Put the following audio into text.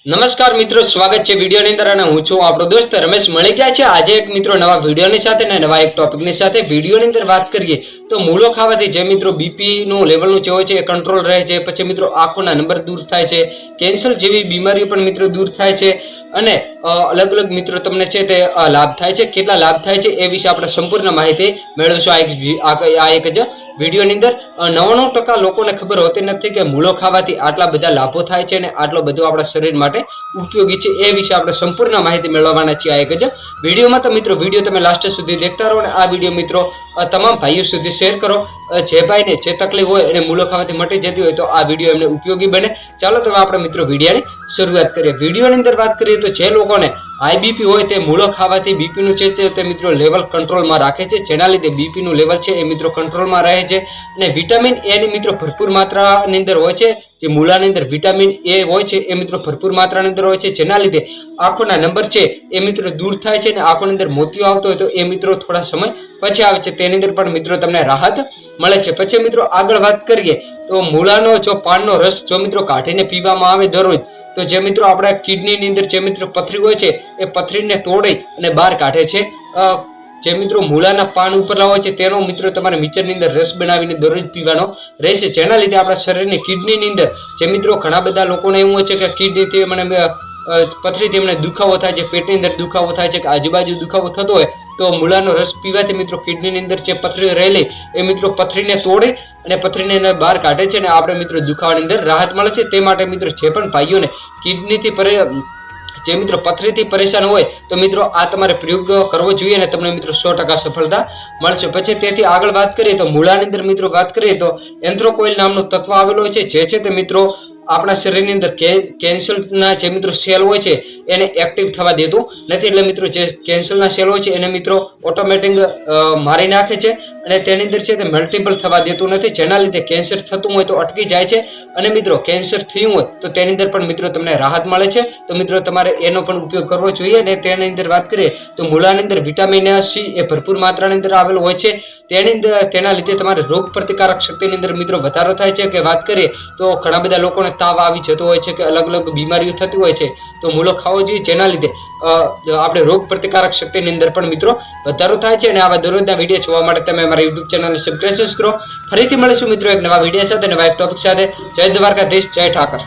નમસ્કાર મિત્રો, સ્વાગત છે વિડીયોની અંદર અને હું છું આપણો દોસ્ત રમેશ મળી ગયા છે આજે એક મિત્રો નવા વિડીયોની સાથે અને નવા એક ટોપિકની સાથે વિડીયોની અંદર વાત કરીએ તો મૂળો ખાવાથી જે મિત્રો બીપી નું લેવલનું જે હોય છે એ કંટ્રોલ રહે છે, પછી મિત્રો આંખોના નંબર દૂર થાય છે, કેન્સર જેવી બીમારીઓ પણ મિત્રો દૂર થાય છે અને અલગ અલગ મિત્રો તમને છે તે લાભ થાય છે, કેટલા લાભ થાય છે એ વિશે આપણે સંપૂર્ણ માહિતી મેળવીશું આ એક જ વિડીયોની અંદર। 99% લોકોને ખબર હોતી નથી કે મૂળો ખાવાથી આટલા બધા લાભો થાય છે અને આટલો બધો આપણા શરીર માટે ઉપયોગી છે એ વિશે આપણે સંપૂર્ણ માહિતી મેળવવાના છીએ આ એક જ વિડીયોમાં। તો મિત્રો વિડીયો તમે લાસ્ટ સુધી દેખતા રહો અને આ વિડીયો મિત્રો તમામ ભાઈઓ સુધી શેર કરો। જે ભાઈને જે તકલીફ હોય એને મૂળો ખાવાથી મટી જતી હોય તો આ વિડીયો એમને ઉપયોગી બને। ચાલો તો આપણે મિત્રો વિડીયોની શરૂઆત કરીએ। વિડીયોની અંદર વાત કરીએ તો જે લોકોને હાઈ બીપી હોય તે મૂળો ખાવાથી બીપીનું છે તે મિત્રો લેવલ કંટ્રોલમાં રાખે છે, જેના લીધે બીપીનું લેવલ છે એ મિત્રો કંટ્રોલમાં રહે છે અને વિટામિન એ ની મિત્રો ભરપૂર માત્રાની અંદર હોય છે। જે મૂળાની અંદર વિટામિન એ હોય છે એ મિત્રો ભરપૂર માત્રાની અંદર હોય છે, જેના લીધે આંખોના નંબર છે એ મિત્રો દૂર થાય છે અને આંખોની અંદર મોતિયો આવતો હોય તો એ મિત્રો થોડા સમય પછી આવે છે, તેની અંદર પણ મિત્રો તમને રાહત મળે છે। પછી મિત્રો આગળ વાત કરીએ તો મૂળાનો જો પાનનો રસ જો મિત્રો કાઢીને પીવામાં આવે દરરોજ તો જે મિત્રો આપણા કિડનીની અંદર જે મિત્રો પથરી હોય છે એ પથરીને તોડી અને બહાર કાઢે છે। જે મિત્રો મૂળાના પાન ઉપરના હોય છે તેનો મિત્રો તમારે મિક્સરની અંદર રસ બનાવીને દરરોજ પીવાનો રહેશે, જેના લીધે આપણા શરીરની કિડનીની અંદર જે મિત્રો ઘણા બધા લોકોને એવું હોય છે કે કિડનીથી મને પથરીથી એમને દુખાવો થાય છે, પેટની અંદર દુખાવો થાય છે કે આજુબાજુ દુખાવો થતો હોય તો મૂળાનો રસ પીવાથી મિત્રો કિડનીની અંદર જે પથરી રહેલી એ મિત્રો પથરીને તોડે અને પથરીને બહાર કાઢે છે અને આપણે મિત્રો દુખાવાની અંદર રાહત મળે છે। તે માટે મિત્રો જે પણ ભાઈઓને કિડનીથી જે મિત્રો પથરીથી પરેશાન હોય તો મિત્રો આ તમારે પ્રયોગ કરવો જોઈએ અને તમને મિત્રો 100% સફળતા મળશે। પછી તેથી આગળ વાત કરીએ તો મૂળાની અંદર મિત્રો વાત કરીએ તો એન્થ્રોકોઇલ નામનું તત્વ આવેલું હોય છે, જે છે તે મિત્રો આપણા શરીરની અંદર કેન્સરના જે મિત્રો સેલ હોય છે એને એક્ટિવ થવા દેતું નથી, એટલે મિત્રો જે કેન્સરના સેલ હોય છે એને મિત્રો ઓટોમેટિક મારી નાખે છે અને તેની અંદર છે તે મલ્ટિપલ થવા દેતું નથી, જેના લીધે કેન્સર થતું હોય તો અટકી જાય છે અને મિત્રો કેન્સર થયું હોય તો તેની અંદર પણ મિત્રો તમને રાહત મળે છે। તો મિત્રો તમારે એનો પણ ઉપયોગ કરવો જોઈએ અને તેની અંદર વાત કરીએ તો મૂળાની અંદર વિટામિન સી એ ભરપૂર માત્રાની અંદર આવેલું હોય છે, તેના લીધે તમારે રોગ પ્રતિકારક શક્તિની અંદર મિત્રો વધારો થાય છે। કે વાત કરીએ તો ઘણા બધા લોકોને તાવ આવી જતો હોય છે કે અલગ અલગ બીમારીઓ થતી હોય છે તો મૂળો ખાવો જોઈએ, જેના લીધે આપણે રોગ પ્રતિકારક શક્તિની અંદર પણ મિત્રો વધારો થાય છે। અને આવા દરરોજના વિડીયો જોવા માટે તમે અમારા યુટ્યુબ ચેનલને સબસ્ક્રાઇબ કરો। ફરીથી મળીશું મિત્રો એક નવા વિડીયો સાથે, નવા એક ટોપિક સાથે। જય દ્વારકાધીશ, જય ઠાકર।